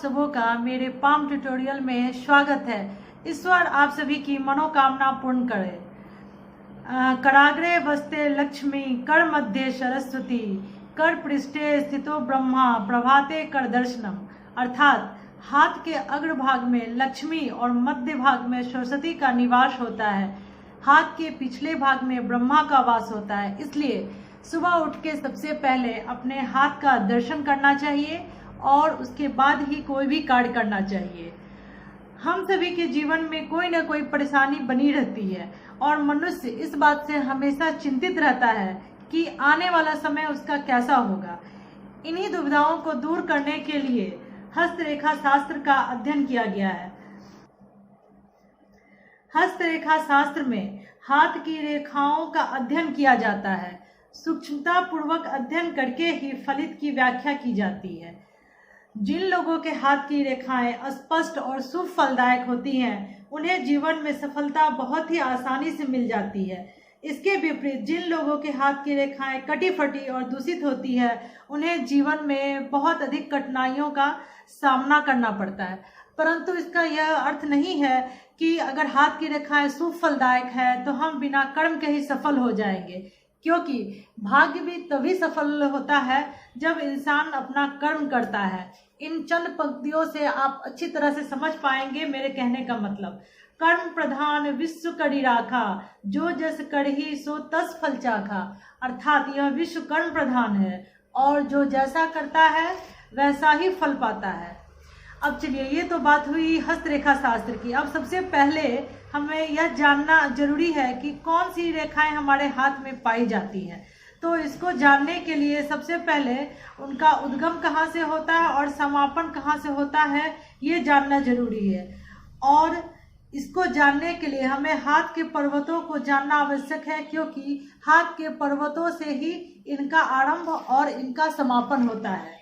सबों का मेरे पाम ट्यूटोरियल में स्वागत है। ईश्वर आप सभी की मनोकामना पूर्ण करे। कराग्रे वस्ते लक्ष्मी, कर मध्य सरस्वती, कर पृष्ठे स्थितो ब्रह्मा, प्रभाते कर दर्शनम। अर्थात हाथ के अग्रभाग में लक्ष्मी और मध्य भाग में सरस्वती का निवास होता है। हाथ के पिछले भाग में ब्रह्मा का वास होता है। इसलिए सुबह उठ के सबसे पहले अपने हाथ का दर्शन करना चाहिए और उसके बाद ही कोई भी कार्य करना चाहिए। हम सभी के जीवन में कोई ना कोई परेशानी बनी रहती है और मनुष्य इस बात से हमेशा चिंतित रहता है कि आने वाला समय उसका कैसा होगा। इन्हीं दुविधाओं को दूर करने के लिए हस्तरेखा शास्त्र का अध्ययन किया गया है। हस्तरेखा शास्त्र में हाथ की रेखाओं का अध्ययन किया जाता है। सूक्ष्मता पूर्वक अध्ययन करके ही फलित की व्याख्या की जाती है। जिन लोगों के हाथ की रेखाएं स्पष्ट और शुभ फलदायक होती हैं, उन्हें जीवन में सफलता बहुत ही आसानी से मिल जाती है। इसके विपरीत जिन लोगों के हाथ की रेखाएं कटी फटी और दूषित होती है, उन्हें जीवन में बहुत अधिक कठिनाइयों का सामना करना पड़ता है। परंतु इसका यह अर्थ नहीं है कि अगर हाथ की रेखाएं शुभ फलदायक है तो हम बिना कर्म के ही सफल हो जाएंगे, क्योंकि भाग्य भी तभी सफल होता है जब इंसान अपना कर्म करता है। इन चंद पंक्तियों से आप अच्छी तरह से समझ पाएंगे मेरे कहने का मतलब। कर्म प्रधान विश्व करी राखा, जो जस करही सो तस फल चाखा। अर्थात यह विश्व कर्म प्रधान है और जो जैसा करता है वैसा ही फल पाता है। अब चलिए, ये तो बात हुई हस्तरेखा शास्त्र की। अब सबसे पहले हमें यह जानना जरूरी है कि कौन सी रेखाएं हमारे हाथ में पाई जाती हैं। तो इसको जानने के लिए सबसे पहले उनका उद्गम कहाँ से होता है और समापन कहाँ से होता है, ये जानना जरूरी है। और इसको जानने के लिए हमें हाथ के पर्वतों को जानना आवश्यक है, क्योंकि हाथ के पर्वतों से ही इनका आरंभ और इनका समापन होता है।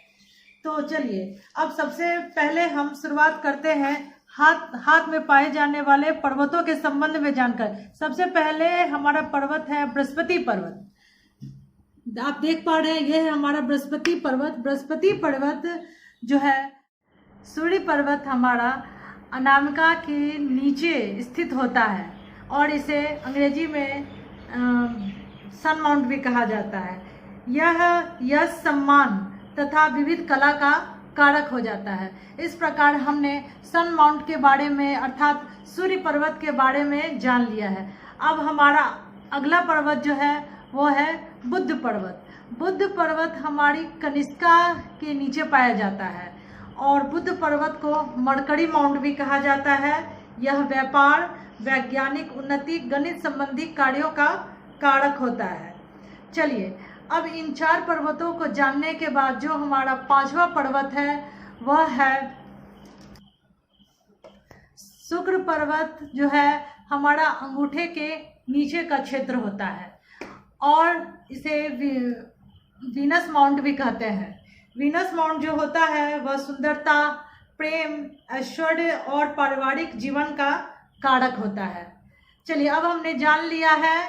तो चलिए, अब सबसे पहले हम शुरुआत करते हैं हाथ में पाए जाने वाले पर्वतों के संबंध में जानकर। सबसे पहले हमारा पर्वत है बृहस्पति पर्वत। आप देख पा रहे हैं, यह है हमारा बृहस्पति पर्वत। बृहस्पति पर्वत जो है सूर्य पर्वत हमारा अनामिका के नीचे स्थित होता है और इसे अंग्रेजी में सन माउंट भी कहा जाता है। यह यश, सम्मान तथा विविध कला का कारक हो जाता है। इस प्रकार हमने सन माउंट के बारे में अर्थात सूर्य पर्वत के बारे में जान लिया है। अब हमारा अगला पर्वत जो है वो है बुध पर्वत। बुध पर्वत हमारी कनिष्का के नीचे पाया जाता है और बुध पर्वत को मरकरी माउंट भी कहा जाता है। यह व्यापार, वैज्ञानिक उन्नति, गणित संबंधी कार्यों का कारक होता है। चलिए, अब इन चार पर्वतों को जानने के बाद जो हमारा पांचवा पर्वत है वह है शुक्र पर्वत। जो है हमारा अंगूठे के नीचे का क्षेत्र होता है और इसे वीनस माउंट भी कहते हैं। वीनस माउंट जो होता है वह सुंदरता, प्रेम, ऐश्वर्य और पारिवारिक जीवन का कारक होता है। चलिए, अब हमने जान लिया है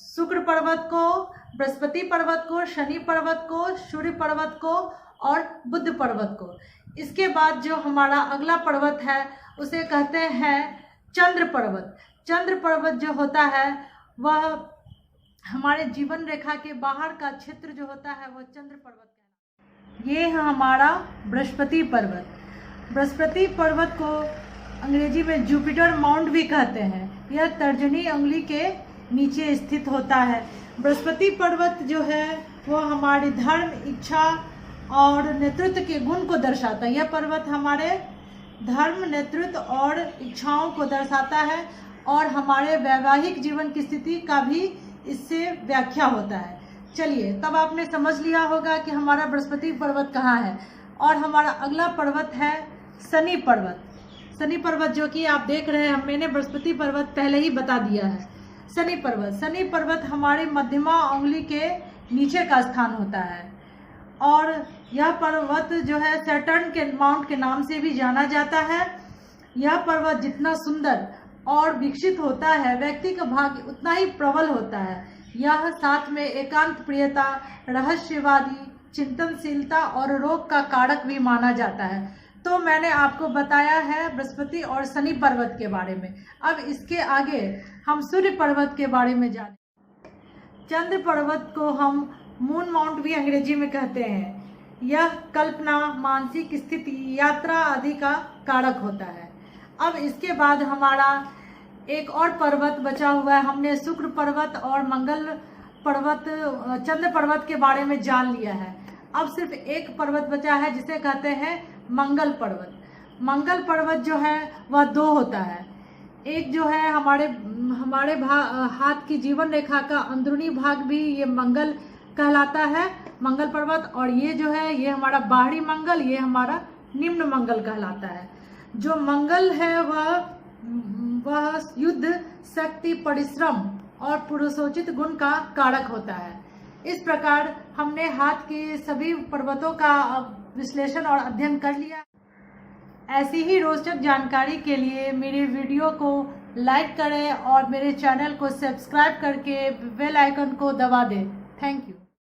शुक्र पर्वत को, बृहस्पति पर्वत को, शनि पर्वत को, सूर्य पर्वत को और बुध पर्वत को। इसके बाद जो हमारा अगला पर्वत है उसे कहते हैं चंद्र पर्वत। चंद्र पर्वत जो होता है वह हमारे जीवन रेखा के बाहर का क्षेत्र जो होता है वह चंद्र पर्वत कहलाता है। ये है हमारा बृहस्पति पर्वत। बृहस्पति पर्वत को अंग्रेजी में जुपिटर माउंट भी कहते हैं। यह तर्जनी उंगली के नीचे स्थित होता है। बृहस्पति पर्वत जो है वो हमारी धर्म, इच्छा और नेतृत्व के गुण को दर्शाता है। यह पर्वत हमारे धर्म, नेतृत्व और इच्छाओं को दर्शाता है और हमारे वैवाहिक जीवन की स्थिति का भी इससे व्याख्या होता है। चलिए, तब आपने समझ लिया होगा कि हमारा बृहस्पति पर्वत कहाँ है। और हमारा अगला पर्वत है शनि पर्वत। शनि पर्वत जो कि आप देख रहे हैं, मैंने बृहस्पति पर्वत पहले ही बता दिया है। शनि पर्वत हमारे मध्यमा उंगली के नीचे का स्थान होता है और यह पर्वत जो है सैटर्न के माउंट के नाम से भी जाना जाता है। यह पर्वत जितना सुंदर और विकसित होता है, व्यक्ति का भाग्य उतना ही प्रबल होता है। यह साथ में एकांत प्रियता, रहस्यवादी, चिंतनशीलता और रोग का कारक भी माना जाता है। तो मैंने आपको बताया है बृहस्पति और शनि पर्वत के बारे में। अब इसके आगे हम सूर्य पर्वत के बारे में जानें। चंद्र पर्वत को हम मून माउंट भी अंग्रेजी में कहते हैं। यह कल्पना, मानसिक स्थिति, यात्रा आदि का कारक होता है। अब इसके बाद हमारा एक और पर्वत बचा हुआ है। हमने शुक्र पर्वत और मंगल पर्वत, चंद्र पर्वत के बारे में जान लिया है। अब सिर्फ एक पर्वत बचा है जिसे कहते हैं मंगल पर्वत। मंगल पर्वत जो है वह दो होता है। एक जो है हमारे हाथ की जीवन रेखा का अंदरूनी भाग भी ये मंगल कहलाता है, मंगल पर्वत। और ये जो है ये हमारा बाहरी मंगल, ये हमारा निम्न मंगल कहलाता है। जो मंगल है वह युद्ध, शक्ति, परिश्रम और पुरुषोचित गुण का कारक होता है। इस प्रकार हमने हाथ के सभी पर्वतों का विश्लेषण और अध्ययन कर लिया। ऐसी ही रोचक जानकारी के लिए मेरे वीडियो को लाइक करें और मेरे चैनल को सब्सक्राइब करके बेल आइकन को दबा दें। Thank you.